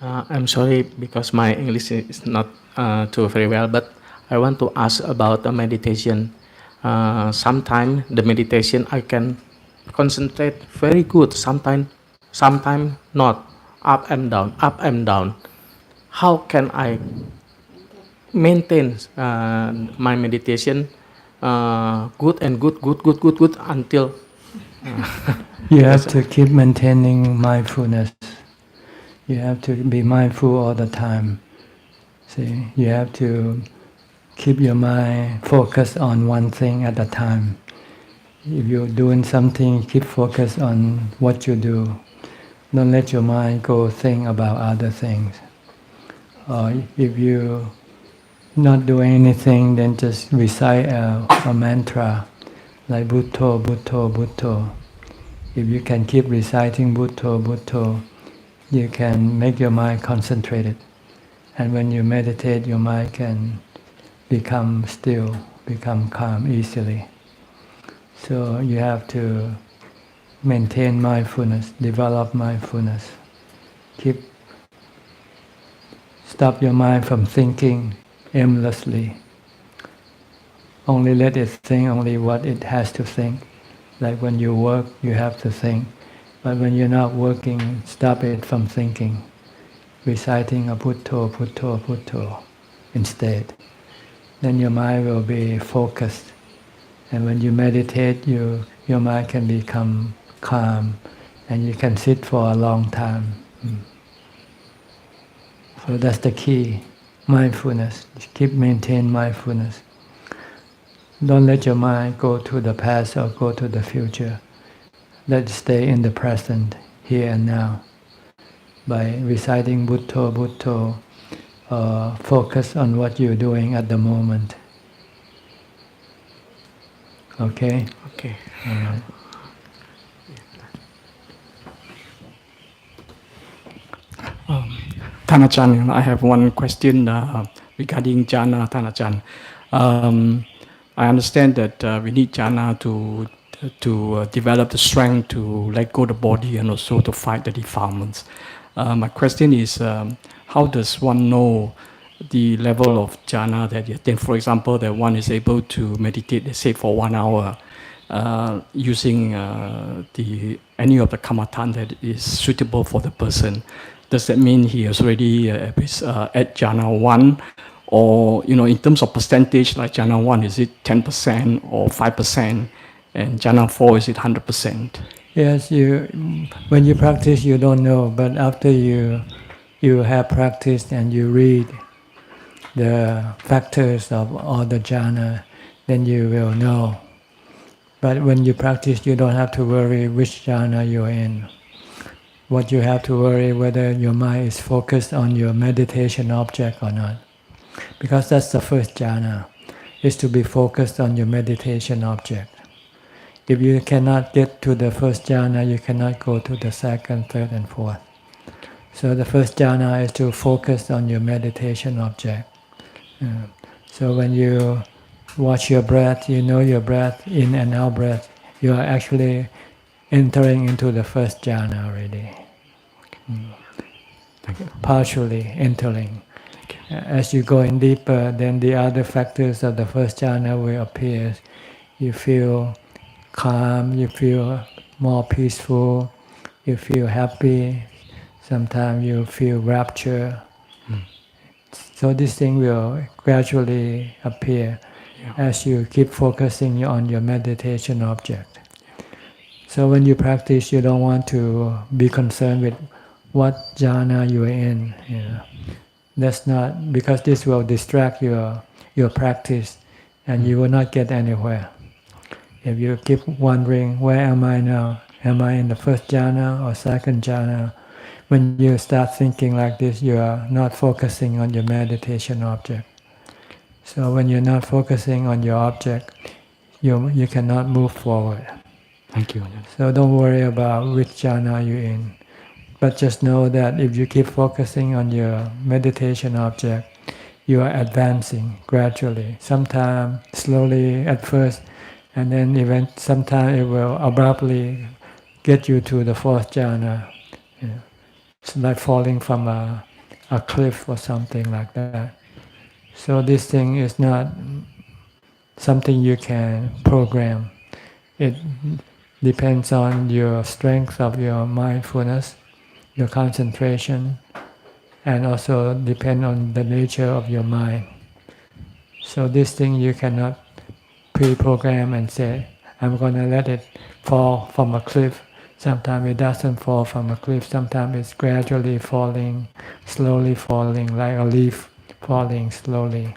I'm sorry because my English is not too very well, but I want to ask about the meditation. Sometimes the meditation I can concentrate very good. Sometimes not. Up and down, up and down. How can I maintain my meditation good until You because have to keep maintaining mindfulness. You have to be mindful all the time. See, you have to keep your mind focused on one thing at a time. If you're doing something, keep focused on what you do. Don't let your mind go think about other things. Or if you not doing anything, then just recite a mantra like Bhutto, Bhutto, Bhutto. If you can keep reciting Bhutto, Bhutto, you can make your mind concentrated. And when you meditate, your mind can become still, become calm easily. So you have to maintain mindfulness, develop mindfulness. Stop your mind from thinking aimlessly. Only let it think only what it has to think. Like when you work, you have to think. But when you're not working, stop it from thinking. Reciting a Bhutto, Bhutto, Bhutto instead. Then your mind will be focused. And when you meditate, your mind can become calm and you can sit for a long time. So that's the key, mindfulness. Keep maintain mindfulness. Don't let your mind go to the past or go to the future. Let it stay in the present, here and now. By reciting Bhutto, Bhutto, focus on what you're doing at the moment. Okay? okay. All right. Thanachan, I have one question regarding jhana, Thanachan. I understand that we need jhana to develop the strength to let go the body and also to fight the defilements. My question is, how does one know the level of jhana that you attain? For example, that one is able to meditate, let's say, for 1 hour, using any of the kamatan that is suitable for the person. Does that mean he is already at jhana 1? Or, in terms of percentage, like jhana 1, is it 10% or 5%? And jhana 4, is it 100%? Yes, when you practice, you don't know, but after you have practiced and you read the factors of all the jhana, then you will know. But when you practice, you don't have to worry which jhana you're in. What you have to worry whether your mind is focused on your meditation object or not. Because that's the first jhana, is to be focused on your meditation object. If you cannot get to the first jhana, you cannot go to the second, third, and fourth. So the first jhana is to focus on your meditation object. So when you watch your breath, you know your breath, in and out breath, you are actually entering into the first jhana already. Partially entering. As you go in deeper, then the other factors of the first jhana will appear. You feel calm, you feel more peaceful, you feel happy, sometimes you feel rapture. So this thing will gradually appear as you keep focusing on your meditation object. So when you practice, you don't want to be concerned with what jhana you are in. That's not, because this will distract your practice and you will not get anywhere. If you keep wondering, where am I now? Am I in the first jhana or second jhana? When you start thinking like this, you are not focusing on your meditation object. So when you're not focusing on your object, you cannot move forward. Thank you. So don't worry about which jhana you're in. But just know that if you keep focusing on your meditation object, you are advancing gradually. Sometimes slowly at first, and then sometimes it will abruptly get you to the fourth jhana. You know. It's like falling from a cliff or something like that. So this thing is not something you can program. It depends on your strength of your mindfulness, your concentration, and also depend on the nature of your mind. So this thing you cannot pre-program and say, I'm going to let it fall from a cliff. Sometimes it doesn't fall from a cliff. Sometimes it's gradually falling, slowly falling, like a leaf falling slowly.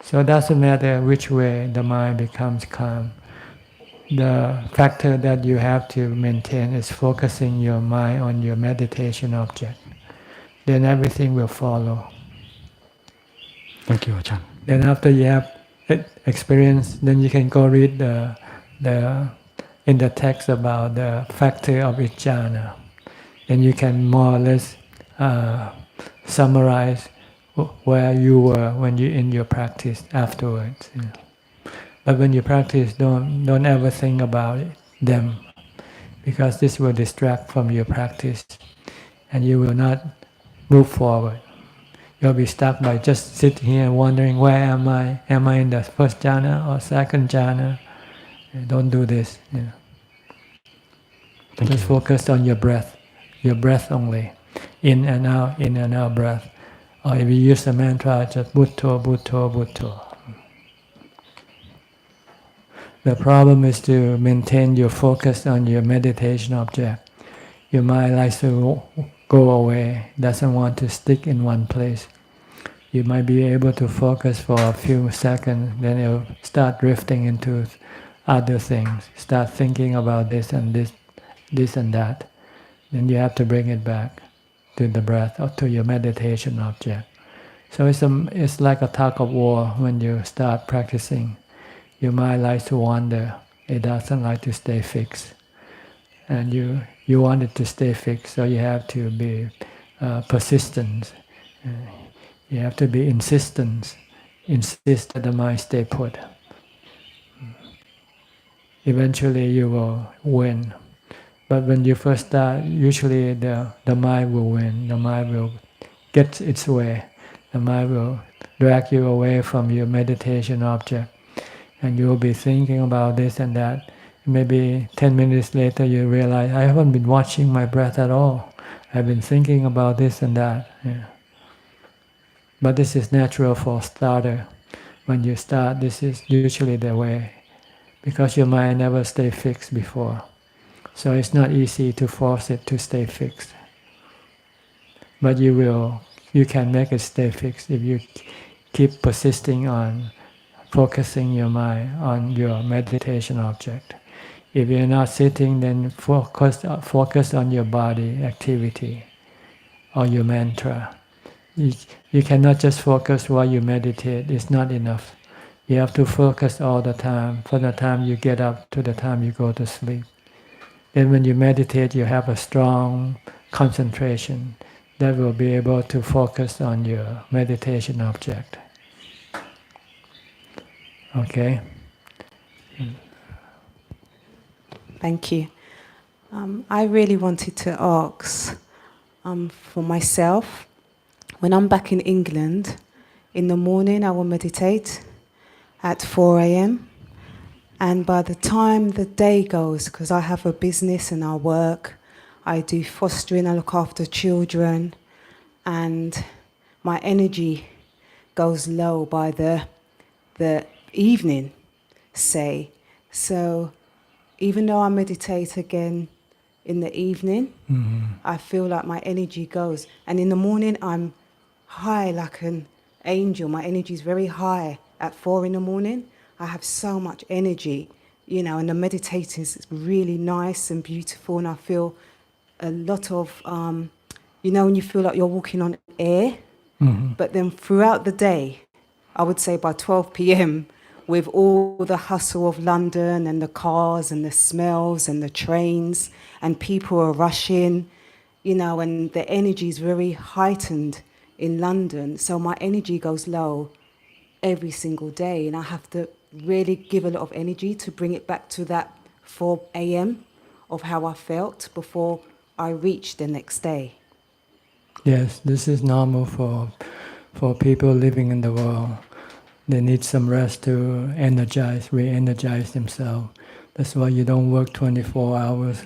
So it doesn't matter which way the mind becomes calm. The factor that you have to maintain is focusing your mind on your meditation object. Then everything will follow. Thank you, Ajahn. Then after you have experience, then you can go read the in the text about the factor of each jhana. Then you can more or less summarize where you were when you in your practice afterwards. You know. But when you practice, don't ever think about them, because this will distract from your practice, and you will not move forward. You'll be stuck by just sitting here wondering, where am I? Am I in the first jhana or second jhana? Don't do this. You know. Just focus on your breath only, in and out breath. Or if you use the mantra, just Bhutto, Bhutto, Bhutto. The problem is to maintain your focus on your meditation object. Your mind likes to go away, doesn't want to stick in one place. You might be able to focus for a few seconds, then it'll start drifting into other things, start thinking about this and that. Then you have to bring it back to the breath or to your meditation object. So it's like a tug of war when you start practicing. Your mind likes to wander. It doesn't like to stay fixed. And you want it to stay fixed, so you have to be persistent. You have to be insistent. Insist that the mind stay put. Eventually you will win. But when you first start, usually the mind will win. The mind will get its way. The mind will drag you away from your meditation object. And you will be thinking about this and that. Maybe 10 minutes later you realize, I haven't been watching my breath at all. I've been thinking about this and that. Yeah. But this is natural for starter. When you start, this is usually the way, because your mind never stay fixed before. So it's not easy to force it to stay fixed. But you can make it stay fixed if you keep persisting on focusing your mind on your meditation object. If you're not sitting, then focus on your body activity or your mantra. You cannot just focus while you meditate. It's not enough. You have to focus all the time, from the time you get up to the time you go to sleep. Then when you meditate, you have a strong concentration that will be able to focus on your meditation object. Okay? Thank you. I really wanted to ask for myself, when I'm back in England, in the morning I will meditate at 4 a.m. And by the time the day goes, because I have a business and I work, I do fostering, I look after children, and my energy goes low by the evening, say. So even though I meditate again in the evening, I feel like my energy goes. And in the morning, I'm high like an angel. My energy is very high at 4 in the morning. I have so much energy, and the meditating is really nice and beautiful. And I feel a lot of, when you feel like you're walking on air, but then throughout the day, I would say by 12 p.m., with all the hustle of London and the cars and the smells and the trains and people are rushing, and the energy is very heightened in London. So my energy goes low every single day, and I have to really give a lot of energy to bring it back to that 4 a.m. of how I felt before I reach the next day. Yes, this is normal for people living in the world. They need some rest to re-energize themselves. That's why you don't work 24 hours.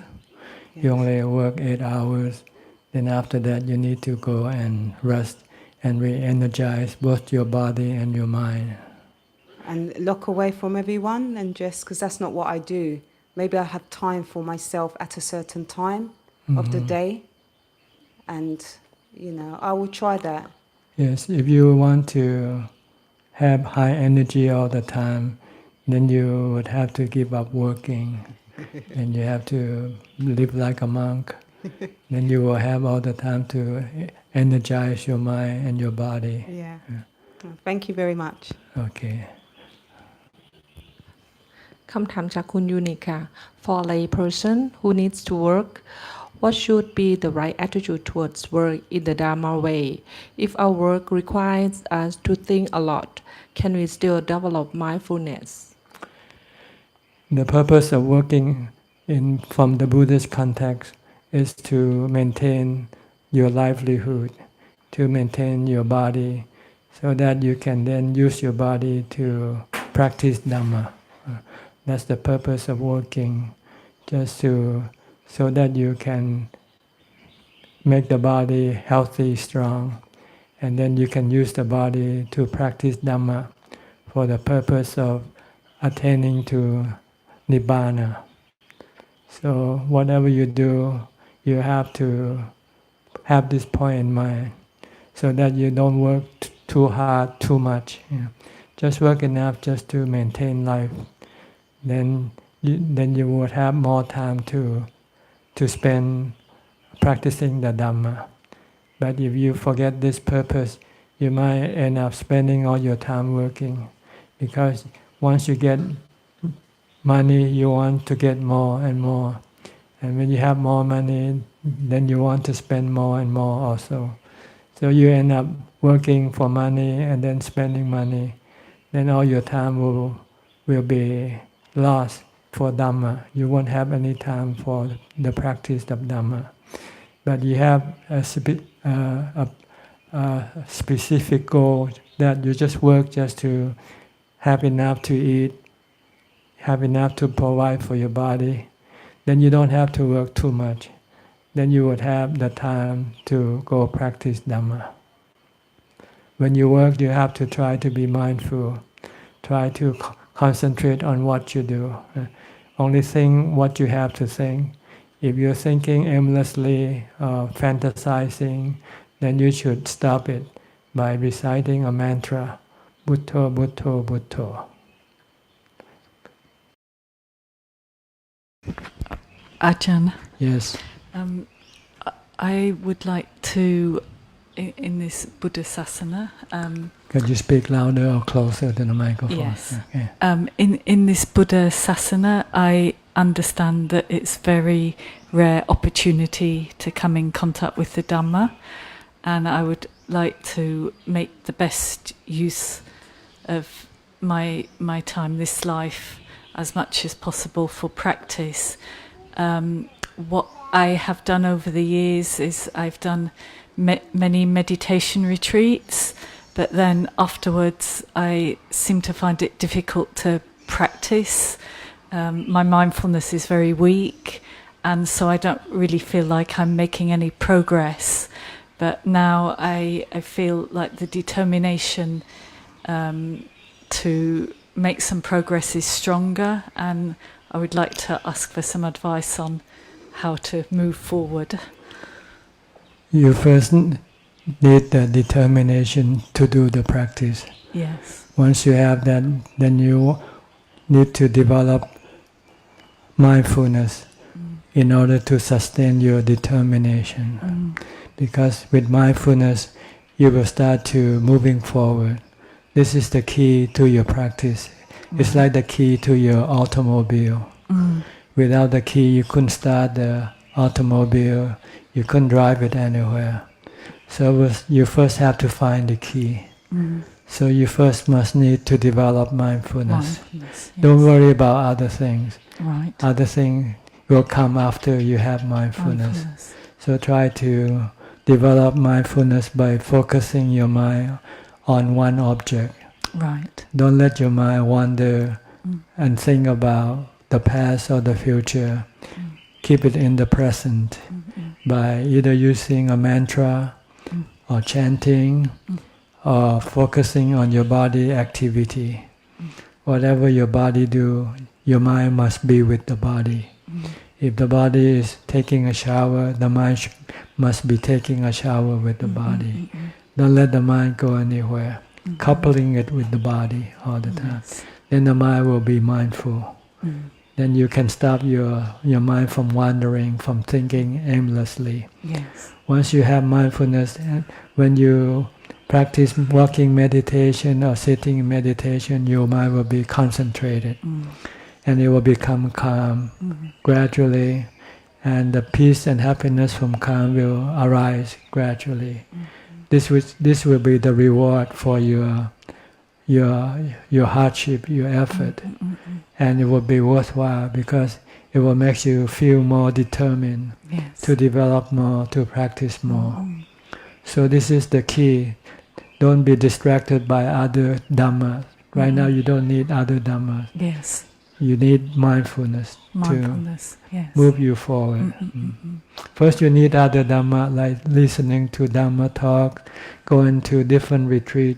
Yes. You only work 8 hours. Then after that, you need to go and rest and re-energize both your body and your mind. And lock away from everyone and just, because that's not what I do. Maybe I have time for myself at a certain time of the day. And, I will try that. Yes, if you want to have high energy all the time, then you would have to give up working and you have to live like a monk. Then you will have all the time to energize your mind and your body. Yeah. Thank you very much. Okay. คำถามจากคุณยูนิคค่ะ For a lay person who needs to work, what should be the right attitude towards work in the Dhamma way? If our work requires us to think a lot, can we still develop mindfulness? The purpose of working from the Buddhist context is to maintain your livelihood, to maintain your body, so that you can then use your body to practice Dhamma. That's the purpose of working, so that you can make the body healthy, strong, and then you can use the body to practice Dhamma for the purpose of attaining to Nibbana. So whatever you do, you have to have this point in mind, so that you don't work too hard, too much. Just work enough just to maintain life. Then you would have more time to spend practicing the Dhamma. But if you forget this purpose, you might end up spending all your time working, because once you get money, you want to get more and more. And when you have more money, then you want to spend more and more also. So you end up working for money and then spending money. Then all your time will be lost for Dhamma. You won't have any time for the practice of Dhamma. But you have a specific goal that you just work just to have enough to eat, have enough to provide for your body. Then you don't have to work too much. Then you would have the time to go practice Dhamma. When you work, you have to try to be mindful. Try to concentrate on what you do. Only think what you have to think. If you're thinking aimlessly or fantasizing, then you should stop it by reciting a mantra, Bhutto, Bhutto, Bhutto. Ajahn. Yes. I would like to, in this Buddha Sasana, Could you speak louder or closer to the microphone? Yes. Okay. In this Buddha Sasana, I understand that it's very rare opportunity to come in contact with the Dhamma, and I would like to make the best use of my time, this life, as much as possible for practice. What I have done over the years is I've done many meditation retreats, but then afterwards I seem to find it difficult to practice. My mindfulness is very weak, and so I don't really feel like I'm making any progress. But now I feel like the determination to make some progress is stronger, and I would like to ask for some advice on how to move forward. You first need the determination to do the practice. Yes. Once you have that, then you need to develop mindfulness in order to sustain your determination. Because with mindfulness, you will start to moving forward. This is the key to your practice. It's like the key to your automobile. Without the key, you couldn't start the automobile. You couldn't drive it anywhere. So you first have to find the key. So you first must need to develop mindfulness. Yes. Don't worry about other things. Right. Other things will come after you have mindfulness. So try to develop mindfulness by focusing your mind on one object. Right. Don't let your mind wander and think about the past or the future. Keep it in the present by either using a mantra or chanting or focusing on your body activity. Whatever your body do, your mind must be with the body. If the body is taking a shower, the mind must be taking a shower with the body. Don't let the mind go anywhere. Coupling it with the body all the time. Then the mind will be mindful. Then you can stop your mind from wandering, from thinking aimlessly. Yes. Once you have mindfulness, when you practice walking meditation or sitting in meditation, your mind will be concentrated. And it will become calm gradually, and the peace and happiness from calm will arise gradually. This will be the reward for your hardship, your effort, and it will be worthwhile because it will make you feel more determined to develop more, to practice more. So this is the key. Don't be distracted by other Dhamma. Right now you don't need other Dhamma. Yes. You need mindfulness to move you forward. First you need other Dhamma, like listening to Dhamma talk, going to different retreat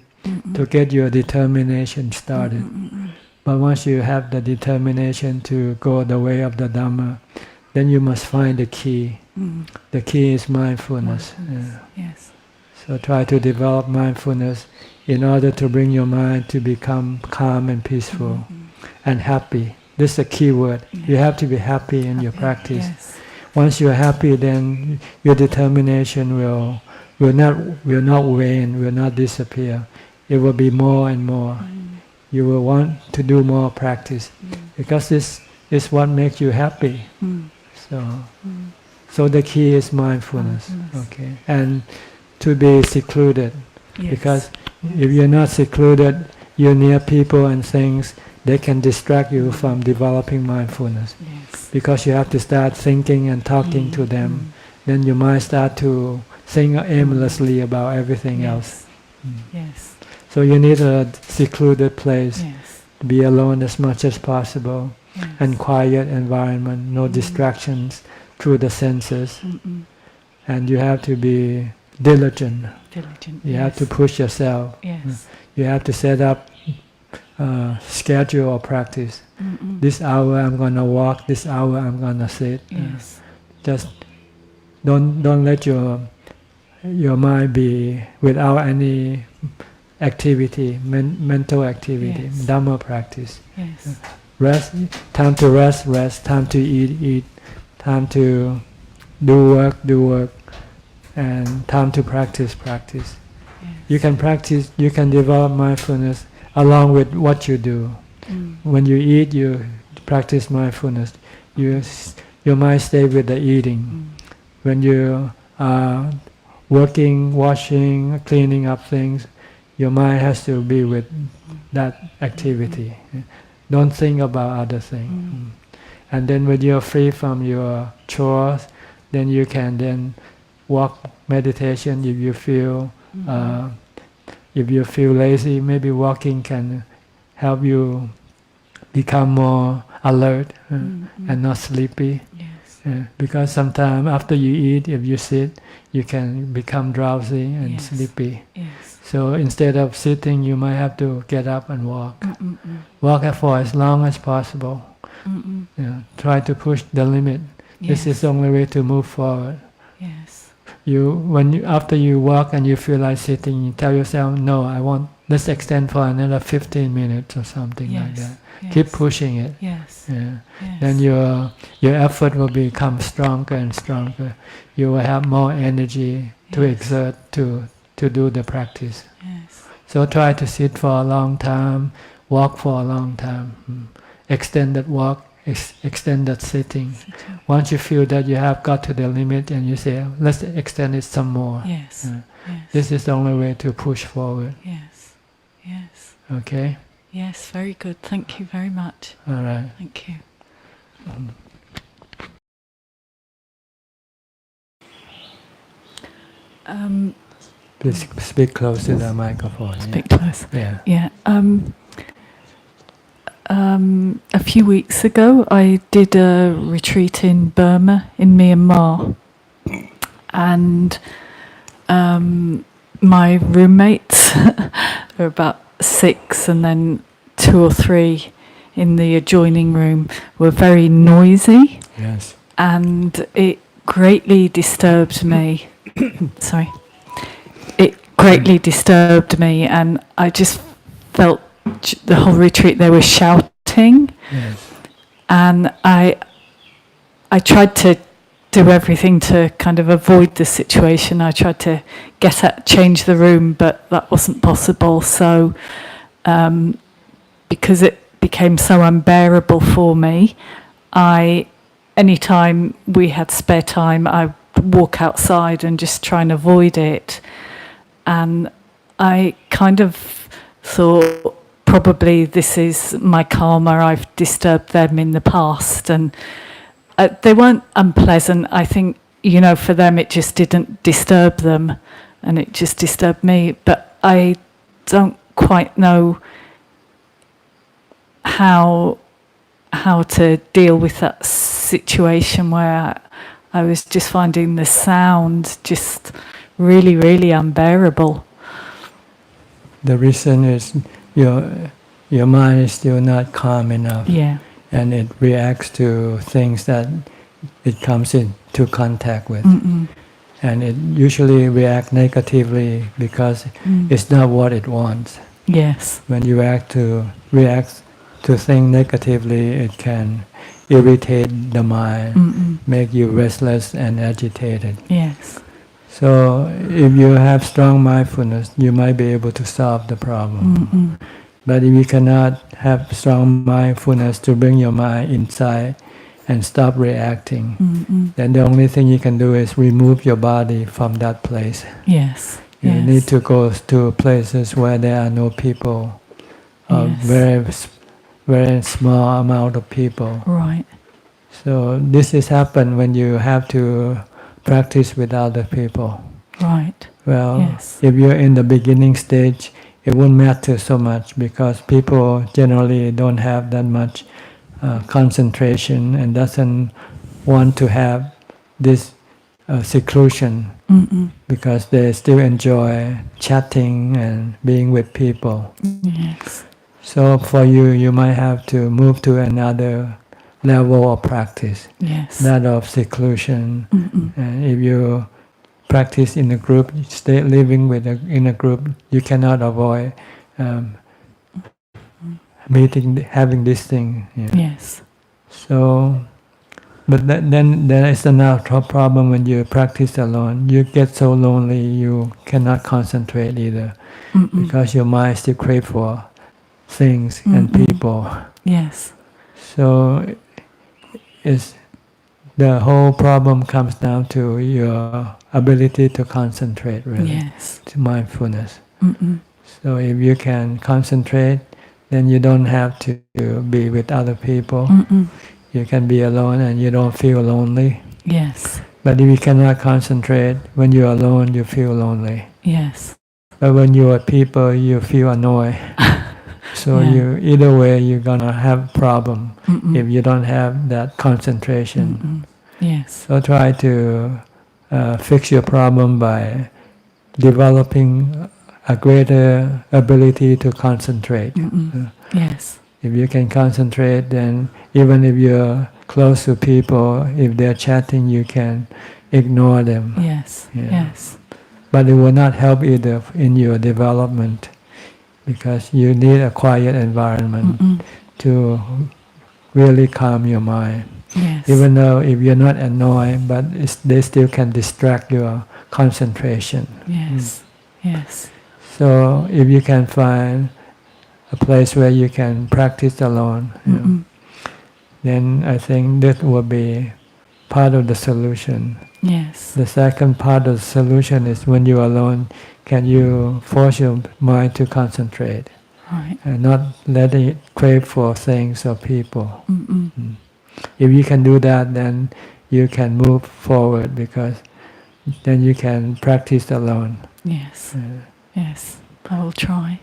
to get your determination started. But once you have the determination to go the way of the Dhamma, then you must find the key. The key is mindfulness. Yes. So try to develop mindfulness in order to bring your mind to become calm and peaceful and happy. This is a key word. You have to be happy in your practice. Once you are happy, then your determination will not wane, will not disappear. It will be more and more. You will want to do more practice because this is what makes you happy. So the key is mindfulness. Okay, and to be secluded, because if you're not secluded, you're near people and things. They can distract you from developing mindfulness, because you have to start thinking and talking to them. Then your mind start to think aimlessly about everything else. So you need a secluded place, to be alone as much as possible, and quiet environment, no distractions through the senses. And you have to be diligent. You have to push yourself. You have to set up schedule of practice. This hour I'm gonna walk. This hour I'm gonna sit. Just don't let your mind be without any activity, mental activity, Dhamma practice. Rest, time to rest, time to eat, time to do work, and time to practice. You can practice, you can develop mindfulness along with what you do. When you eat, you practice mindfulness. Your mind stays with the eating. When you are working, washing, cleaning up things, your mind has to be with that activity. Don't think about other things. And then when you're free from your chores, then you can then walk meditation. If you feel lazy, maybe walking can help you become more alert and not sleepy. Because sometimes after you eat, if you sit, you can become drowsy and sleepy. So instead of sitting, you might have to get up and walk. Walk for as long as possible. Try to push the limit. This is the only way to move forward. After you walk and you feel like sitting, you tell yourself, no, let's extend for another 15 minutes or something like that. Keep pushing it. Then your effort will become stronger and stronger. You will have more energy to exert to do the practice. So try to sit for a long time, walk for a long time, extended walk, extended sitting. Once you feel that you have got to the limit and you say, let's extend it some more. This is the only way to push forward. Okay? Yes, very good. Thank you very much. All right. Thank you. Please speak close to the microphone. Speak close. Yeah. Yeah. A few weeks ago, I did a retreat in Burma, in Myanmar, and my roommates, there were about 6, and then 2 or 3 in the adjoining room, were very noisy, Yes. and it greatly disturbed me. Sorry. It greatly disturbed me, and I just felt the whole retreat they were shouting, Yes. and I tried to do everything to kind of avoid the situation. I tried to change the room, but that wasn't possible. So because it became so unbearable for me, anytime we had spare time, I would walk outside and just try and avoid it. And I kind of thought, probably this is my karma, I've disturbed them in the past. And they weren't unpleasant. I think, for them it just didn't disturb them, and it just disturbed me. But I don't quite know how to deal with that situation where I was just finding the sound just really, really unbearable. The reason is your mind is still not calm enough. Yeah. And it reacts to things that it comes into contact with. Mm-mm. And it usually reacts negatively because it's not what it wants. Yes. When you react to things negatively, it can irritate the mind, make you restless and agitated. Yes. So if you have strong mindfulness, you might be able to solve the problem. But if you cannot have strong mindfulness to bring your mind inside and stop reacting, then the only thing you can do is remove your body from that place. Yes. You need to go to places where there are no people, very small amount of people. Right. So this is happen when you have to practice with other people. Right. Well, Yes. if you're in the beginning stage, it won't matter so much because people generally don't have that much concentration and doesn't want to have this seclusion because they still enjoy chatting and being with people. Yes. So for you, you might have to move to another level of practice, Yes. that of seclusion. And if you practice in a group, stay living in a group, you cannot avoid having this thing. Yes. So, but then there is another problem when you practice alone. You get so lonely, you cannot concentrate either, because your mind still crave for things and people. Yes. So, the whole problem comes down to your ability to concentrate, really, Yes. to mindfulness. So if you can concentrate, then you don't have to be with other people. You can be alone and you don't feel lonely. Yes. But if you cannot concentrate, when you're alone, you feel lonely. Yes. But when you're with people, you feel annoyed. So either way, you're gonna have problem if you don't have that concentration. Yes. So try to fix your problem by developing a greater ability to concentrate. Yes. If you can concentrate, then even if you're close to people, if they're chatting, you can ignore them. Yes. Yes. But it will not help either in your development because you need a quiet environment to really calm your mind. Yes. Even though if you're not annoyed, but they still can distract your concentration. Yes. Yes. So if you can find a place where you can practice alone, then I think that will be part of the solution. Yes. The second part of the solution is when you're alone, can you force your mind to concentrate Right. and not letting it crave for things or people. If you can do that, then you can move forward because then you can practice alone. Yes. Yes. I will try.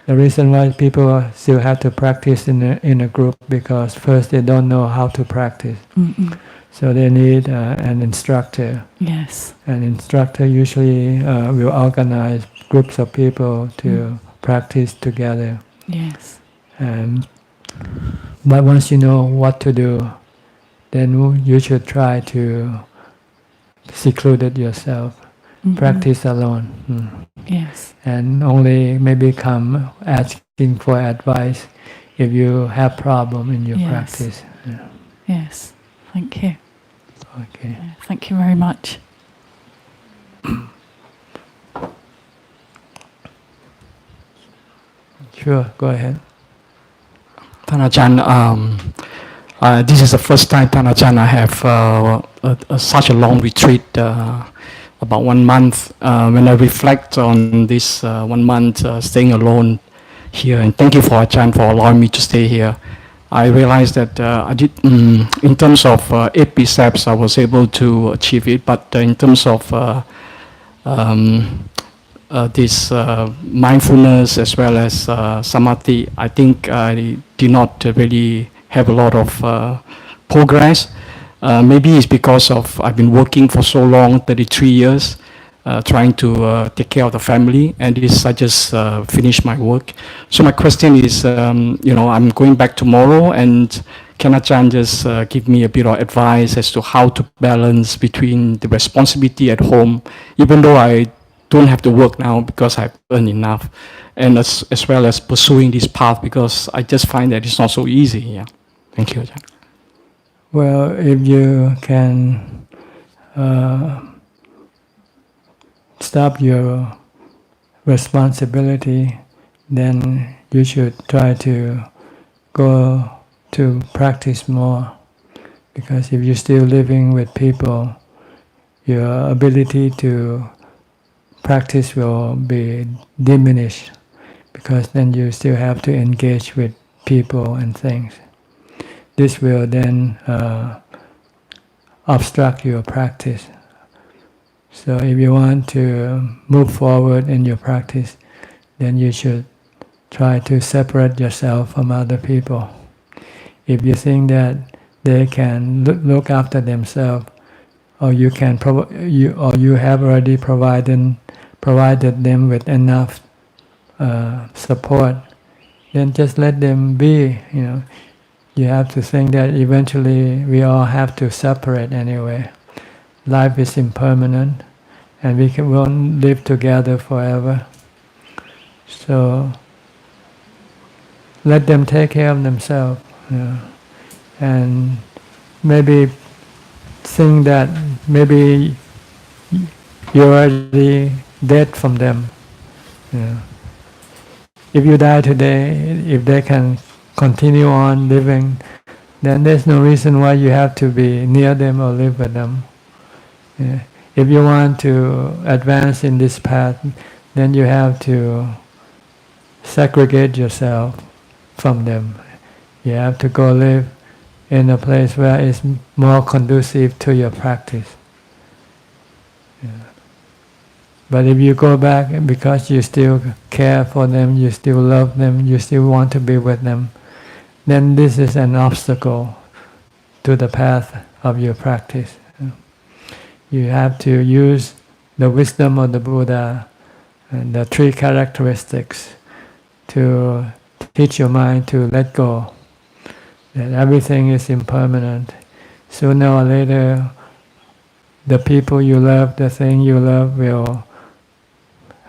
The reason why people still have to practice in a group, because first they don't know how to practice. Mm-mm. So they need an instructor. Yes. An instructor usually will organize groups of people to practice together. Yes. But once you know what to do, then you should try to seclude it yourself. Mm-mm. Practice alone. Yes. And only maybe come asking for advice if you have problem in your Yes. practice. Yeah. Yes. Thank you. Okay. Thank you very much. Sure, go ahead.ท่านอาจารย์ this is the first time ท่านอาจารย์ I have such a long retreat, about 1 month. When I reflect on this 1 month staying alone here, and thank you for Ajahn for allowing me to stay here, I realized that I did, in terms of 8 precepts, I was able to achieve it, but in terms of this mindfulness as well as samadhi, I think I did not really have a lot of progress. Maybe it's because of I've been working for so long, 33 years, trying to take care of the family, and this I just finished my work. So my question is, I'm going back tomorrow, and can Ajahn just give me a bit of advice as to how to balance between the responsibility at home, even though I don't have to work now because I've earned enough, and as well as pursuing this path, because I just find that it's not so easy. Yeah. Thank you, Ajahn. Well, if you can stop your responsibility, then you should try to go to practice more. Because if you're still living with people, your ability to practice will be diminished, because then you still have to engage with people and things. This will then obstruct your practice. So if you want to move forward in your practice, then you should try to separate yourself from other people. If you think that they can look after themselves, or you have already provided them with enough support, then just let them be. You have to think that eventually we all have to separate anyway. Life is impermanent, and we won't live together forever. So let them take care of themselves, and maybe think that maybe you're already dead from them. If you die today, if they can continue on living, then there's no reason why you have to be near them or live with them. If you want to advance in this path, then you have to segregate yourself from them. You have to go live in a place where it's more conducive to your practice. But if you go back because you still care for them, you still love them, you still want to be with them, then this is an obstacle to the path of your practice. You have to use the wisdom of the Buddha and the 3 characteristics to teach your mind to let go, that everything is impermanent. Sooner or later, the people you love, the thing you love will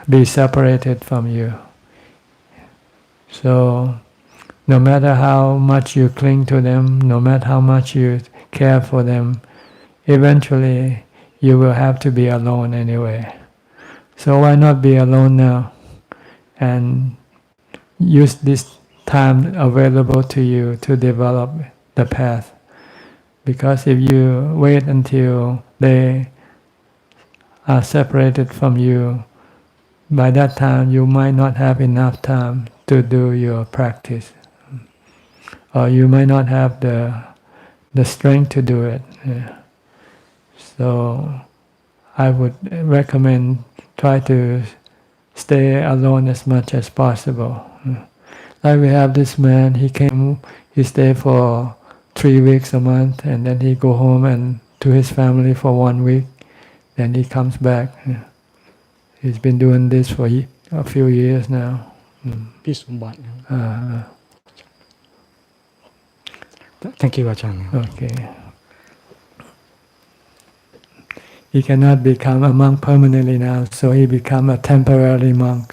be separated from you. So no matter how much you cling to them, no matter how much you care for them, eventually you will have to be alone anyway. So why not be alone now and use this time available to you to develop the path? Because if you wait until they are separated from you, by that time you might not have enough time to do your practice, or you might not have the strength to do it. So I would recommend try to stay alone as much as possible. Like we have this man, he stayed for 3 weeks a month, and then he go home and to his family for 1 week, then he comes back. He's been doing this for a few years now. พี่สมบัติ Uh, Thank you Ajahn okay. He cannot become a monk permanently now, so he become a temporary monk.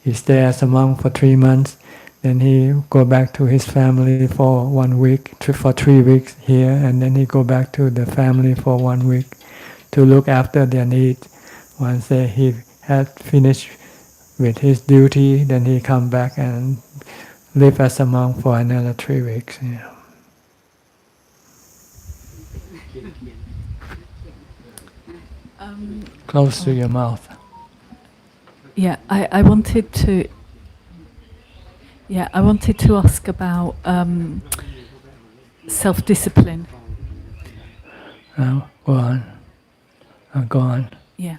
He stay as a monk for 3 months, then he go back to his family for 1 week, for 3 weeks here, and then he go back to the family for 1 week to look after their needs. Once he had finished with his duty, then he come back and live as a monk for another 3 weeks. Yeah. Close to your mouth. Yeah, I wanted to ask about self-discipline. Go on. Go on. Yeah.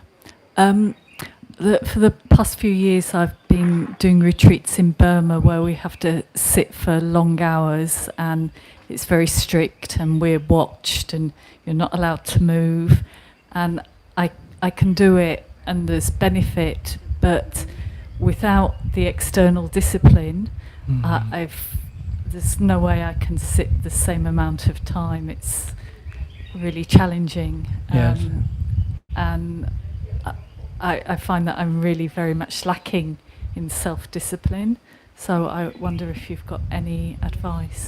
For the past few years, I've been doing retreats in Burma where we have to sit for long hours, and it's very strict, and we're watched, and you're not allowed to move. And I can do it, and there's benefit, but without the external discipline, there's no way I can sit the same amount of time. It's really challenging. Yes. And I find that I'm really very much lacking in self-discipline. So I wonder if you've got any advice.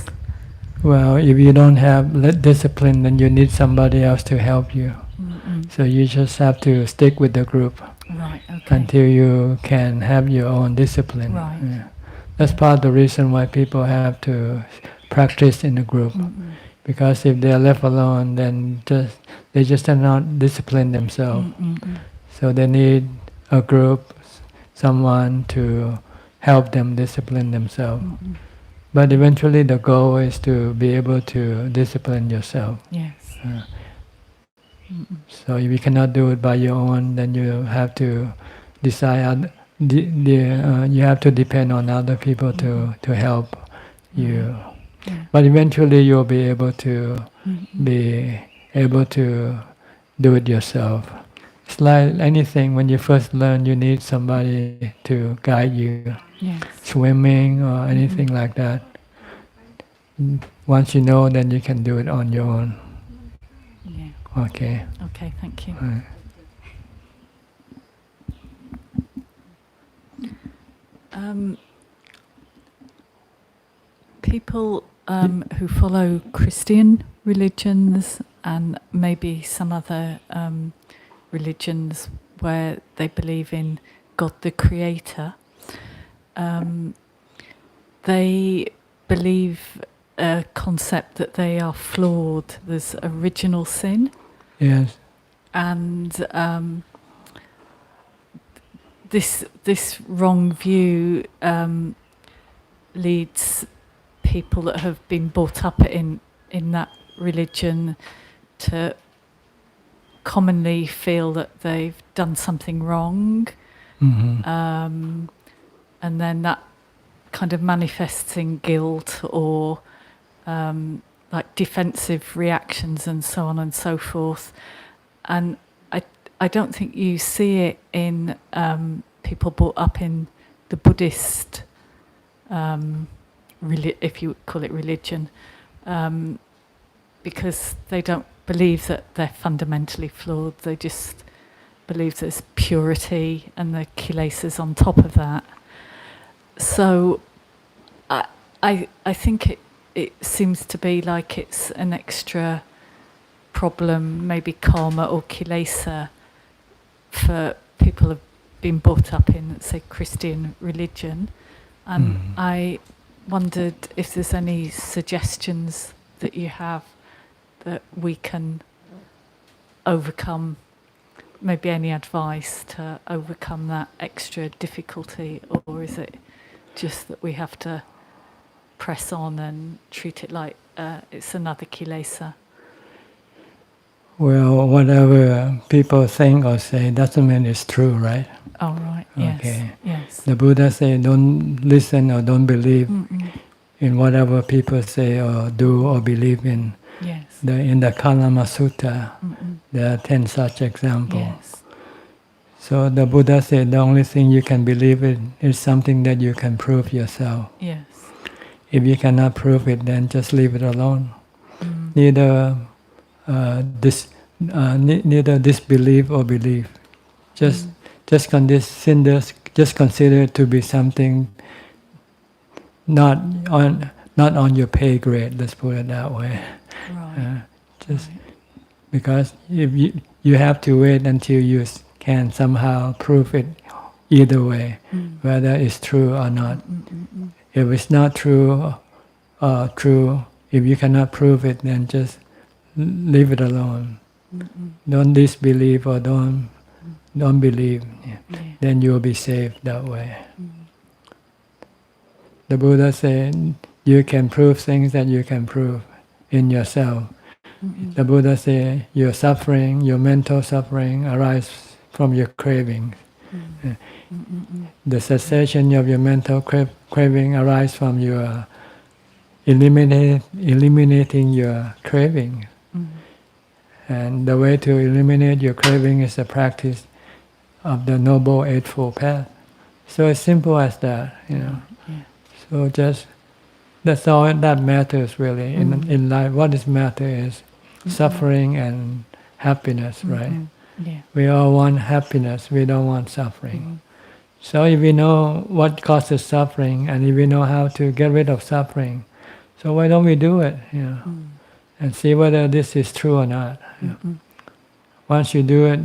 Well, if you don't have discipline, then you need somebody else to help you. So you just have to stick with the group. Right, okay. Until you can have your own discipline. Right. Yeah. That's part of the reason why people have to practice in a group. Because if they are left alone, then they just cannot discipline themselves. So they need a group, someone to help them discipline themselves. But eventually the goal is to be able to discipline yourself. Yes. So if you cannot do it by your own, then you have to decide. You have to depend on other people to help you. But eventually you'll be able to do it yourself. It's like anything. When you first learn, you need somebody to guide you. Yes. Swimming or anything like that. Once you know, then you can do it on your own. Yeah. Okay. Okay, thank you. People who follow Christian religions and maybe some other religions where they believe in God the Creator, they believe a concept that they are flawed. There's original sin. Yes. And this wrong view leads people that have been brought up in that religion to commonly feel that they've done something wrong, and then that kind of manifests in guilt or like defensive reactions and so on and so forth. And I don't think you see it in people brought up in the Buddhist, if you call it religion, because they don't believe that they're fundamentally flawed. They just believe there's purity and the kilesas on top of that. So I think it seems to be like it's an extra problem, maybe karma or kilesa, for people who've been brought up in, say, Christian religion. And I wondered if there's any suggestions that you have that we can overcome, maybe any advice to overcome that extra difficulty, or is it just that we have to press on and treat it like it's another kilesa? Well, whatever people think or say doesn't mean it's true, right? Oh, right. Yes. Okay. Yes. The Buddha said, don't listen or don't believe in whatever people say or do or believe in. Yes. In the Kalama Sutta, there are 10 such examples. Yes. So the Buddha said the only thing you can believe in is something that you can prove yourself. Yes. If you cannot prove it, then just leave it alone. Neither disbelief or belief. Just consider it to be something not on your pay grade. Let's put it that way. Right. Because if you have to wait until you can somehow prove it either way, whether it's true or not. If it's not true or true, if you cannot prove it, then just leave it alone. Don't disbelieve or don't believe. Then you'll be safe that way. The Buddha said you can prove things that you can prove in yourself. The Buddha said your suffering, your mental suffering arises from your craving. The cessation of your mental craving arises from your eliminating your craving. And the way to eliminate your craving is the practice of the Noble Eightfold Path. So it's simple as that, So that's all that matters really in life. What matters is suffering and happiness, right? Yeah. We all want happiness, we don't want suffering. So if we know what causes suffering and if we know how to get rid of suffering, so why don't we do it, and see whether this is true or not. Once you do it,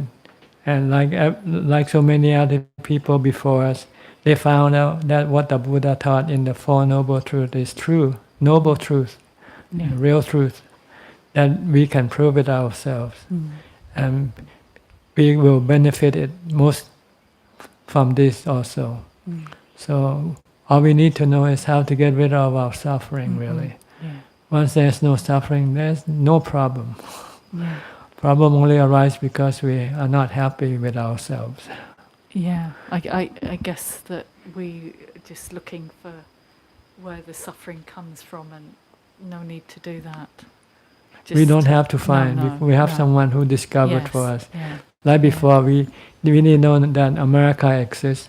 and like so many other people before us, they found out that what the Buddha taught in the Four Noble Truths is true, noble truth, real truth, that we can prove it ourselves. And we will benefit it most from this also. So all we need to know is how to get rid of our suffering, really. Once there's no suffering, there's no problem. Problem only arises because we are not happy with ourselves. Yeah, I guess that we are just looking for where the suffering comes from, and no need to do that. We don't have to find. We have someone who discovered for us. Yeah. Like before, we didn't know that America exists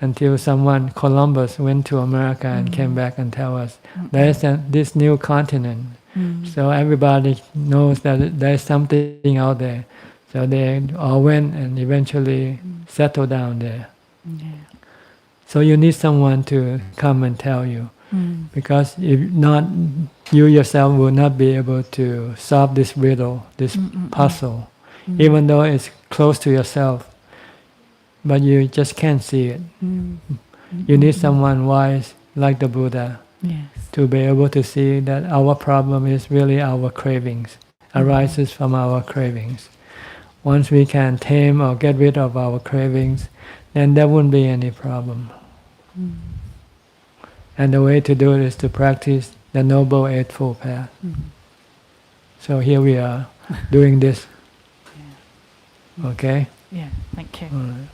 until Columbus went to America and came back and tell us there's this new continent. So everybody knows that there's something out there. So they all went and eventually settled down there. So you need someone to come and tell you. Because if not, you yourself will not be able to solve this riddle, this puzzle, even though it's close to yourself, but you just can't see it. You need someone wise like the Buddha to be able to see that our problem is really our cravings, arises from our cravings. Once we can tame or get rid of our cravings, then there wouldn't be any problem. And the way to do it is to practice the Noble Eightfold Path. So here we are doing this. Okay? Yeah, thank you. All right.